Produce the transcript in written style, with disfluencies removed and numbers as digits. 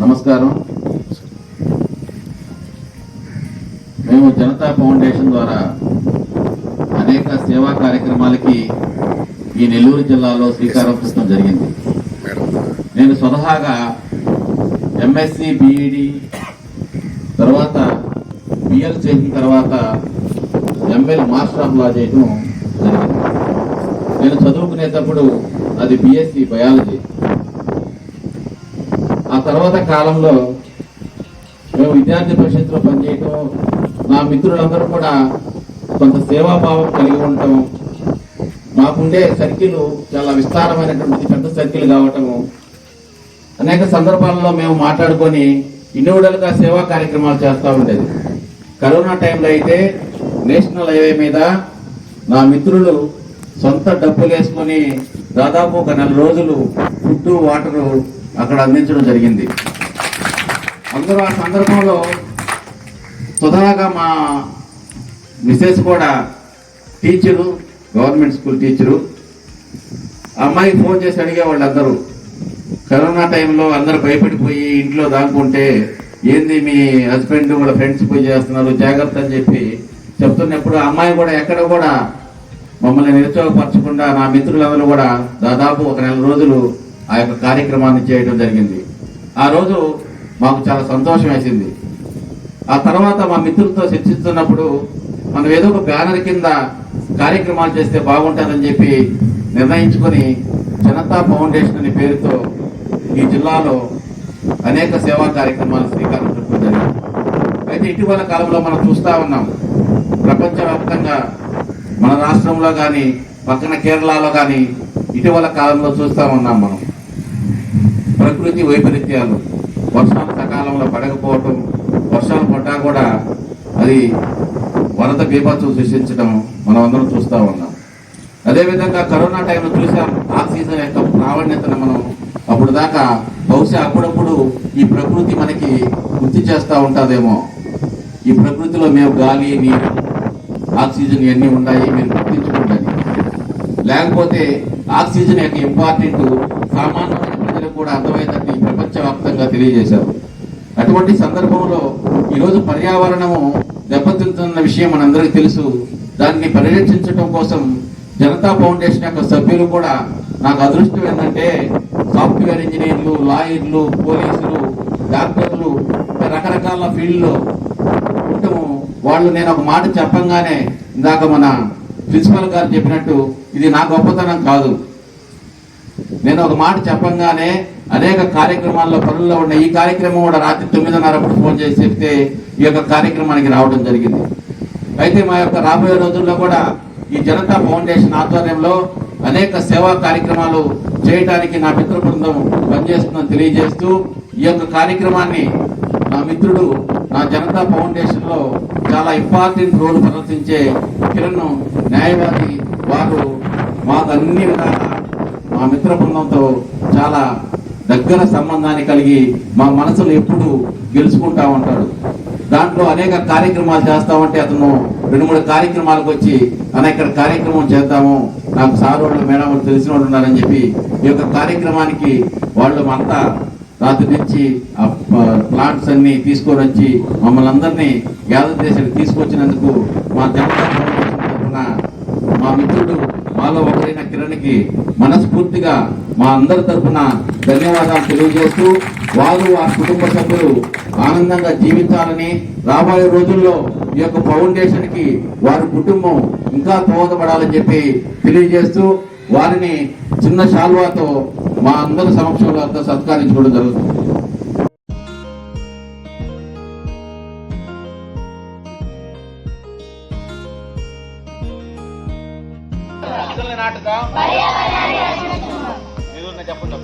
నమస్కారం. మేము జనతా ఫౌండేషన్ ద్వారా అనేక సేవా కార్యక్రమాలకి ఈ నెల్లూరు జిల్లాలో శ్రీకారం చుట్టడం జరిగింది. నేను స్వతహాగా ఎంఎస్సి బిఈడి తర్వాత బిఎల్ చేసిన తర్వాత ఎంఎల్ మాస్టర్ ఆఫ్ లా చేయడం జరిగింది. నేను చదువుకునేటప్పుడు అది బిఎస్సి బయాలజీ. ఆ తర్వాత కాలంలో మేము విద్యార్థి పరిషత్తులో పనిచేయటం, నా మిత్రులందరూ కూడా కొంత సేవాభావం కలిగి ఉండటం, మాకుండే సర్కిల్ చాలా విస్తారమైనటువంటి పెద్ద సర్కిల్ కావటము, అనేక సందర్భాల్లో మేము మాట్లాడుకొని ఇండివిడువల్గా సేవా కార్యక్రమాలు చేస్తూ ఉండేది. కరోనా టైంలో అయితే నేషనల్ హైవే మీద నా మిత్రులు సొంత డబ్బులు వేసుకొని దాదాపు ఒక 4 రోజులు ఫుడ్ వాటరు అక్కడ అందించడం జరిగింది. అందరూ ఆ సందర్భంలో స్వతహాగా మా మిసెస్ కూడా టీచరు, గవర్నమెంట్ స్కూల్ టీచరు. అమ్మాయికి ఫోన్ చేసి అడిగేవాళ్ళు అందరూ. కరోనా టైంలో అందరూ భయపడిపోయి ఇంట్లో దాక్కుంటే ఏంది మీ హస్బెండ్ వాళ్ళ ఫ్రెండ్స్ పోయి చేస్తున్నారు జాగ్రత్త అని చెప్పి చెప్తున్నప్పుడు అమ్మాయి కూడా ఎక్కడ కూడా మమ్మల్ని నిరుత్సాహపరచకుండా నా మిత్రులందరూ కూడా దాదాపు ఒక 4 రోజులు ఆ యొక్క కార్యక్రమాన్ని చేయడం జరిగింది. ఆ రోజు మాకు చాలా సంతోషం వేసింది. ఆ తర్వాత మా మిత్రులతో చర్చిస్తున్నప్పుడు మనం ఏదో ఒక బ్యానర్ కింద కార్యక్రమాలు చేస్తే బాగుంటుందని చెప్పి నిర్ణయించుకొని జనతా ఫౌండేషన్ అనే పేరుతో ఈ జిల్లాలో అనేక సేవా కార్యక్రమాలు శ్రీకారం చుట్టడం జరిగింది. అయితే ఇటీవల కాలంలో మనం చూస్తూ ఉన్నాం, ప్రపంచవ్యాప్తంగా మన రాష్ట్రంలో కానీ పక్కన కేరళలో కానీ ఇటీవల కాలంలో చూస్తూ ఉన్నాం మనం ప్రకృతి వైపరీత్యాలు. వర్షాలు సకాలంలో పడకపోవటం, వర్షాలు పడ్డా కూడా అది వరద బీభత్సం సృష్టించడం మనం అందరం చూస్తూ ఉన్నాం. అదేవిధంగా కరోనా టైంలో చూసాం ఆక్సిజన్ యొక్క ప్రావీణ్యతను మనం అప్పుడు దాకా బహుశా అప్పుడప్పుడు ఈ ప్రకృతి మనకి గుర్తు చేస్తూ ఉంటుందేమో. ఈ ప్రకృతిలో మేము గాలి, నీరు, ఆక్సిజన్ ఇవన్నీ ఉన్నాయి, మీరు గుర్తించుకుంటుంది. లేకపోతే ఆక్సిజన్ యొక్క ఇంపార్టెంట్ సామాన్యమైన ప్రజలకు కూడా అర్థమయ్యేటట్టు ఈ ప్రపంచవ్యాప్తంగా తెలియజేశారు. అటువంటి సందర్భంలో ఈరోజు పర్యావరణము దెబ్బతింటున్న విషయం మనందరికీ తెలుసు. దాన్ని పరిరక్షించడం కోసం జనతా ఫౌండేషన్ యొక్క సభ్యులు కూడా, నాకు అదృష్టం ఏంటంటే సాఫ్ట్వేర్ ఇంజనీర్లు, లాయర్లు, పోలీసులు, డాక్టర్లు, రకరకాల ఫీల్డ్లో ఉండటము. వాళ్ళు నేను ఒక మాట చెప్పంగానే ఇందాక మన ప్రిన్సిపల్ గారు చెప్పినట్టు ఇది నా గొప్పతనం కాదు. నేను ఒక మాట చెప్పంగానే అనేక కార్యక్రమాల్లో పనుల్లో ఉన్న ఈ కార్యక్రమం కూడా రాత్రి 9:30 ఫోన్ చేసి చెప్తే ఈ యొక్క కార్యక్రమానికి రావడం జరిగింది. అయితే మా యొక్క రాబోయే రోజుల్లో కూడా ఈ జనతా ఫౌండేషన్ ఆధ్వర్యంలో అనేక సేవా కార్యక్రమాలు చేయడానికి నా మిత్ర బృందం పనిచేస్తుందని తెలియజేస్తూ, ఈ యొక్క కార్యక్రమాన్ని నా మిత్రుడు నా జనతా ఫౌండేషన్ లో చాలా ఇంపార్టెంట్ రోల్ ప్రదర్శించే కిరణ్ న్యాయవాది వారు మాకు అన్ని విధాలా మా మిత్ర బృందంతో చాలా దగ్గర సంబంధాన్ని కలిగి మా మనసులు ఎప్పుడు గెలుచుకుంటా ఉంటాడు. దాంట్లో అనేక కార్యక్రమాలు చేస్తామంటే అతను 2-3 కార్యక్రమాలకు వచ్చి అనేక కార్యక్రమం చేద్దాము, నాకు సార్ వాళ్ళు మేడం వాళ్ళు తెలిసిన వాళ్ళు ఉన్నారని చెప్పి ఈ యొక్క కార్యక్రమానికి వాళ్ళు అంతా రాత్రి నుంచి ఆ ప్లాంట్స్ అన్ని తీసుకొని వచ్చి మమ్మల్ని అందరినీ గ్యాదర్ చేసి తీసుకొచ్చినందుకు మా జనతా ఫౌండేషన్ తరఫున మా మిత్రుడు మాలో ఒకరైన కిరణ్కి మనస్ఫూర్తిగా మా అందరి తరఫున ధన్యవాదాలు తెలియజేస్తూ, వారు ఆ కుటుంబ సభ్యులు ఆనందంగా జీవించాలని, రాబోయే రోజుల్లో ఈ యొక్క ఫౌండేషన్ కి వారి కుటుంబం ఇంకా దోహదపడాలని చెప్పి తెలియజేస్తూ వారిని చిన్న శాల్వాతో మా అందరి సమక్షంలో అంతా సత్కరించుకోవడం జరుగుతుంది. చెప్పండి.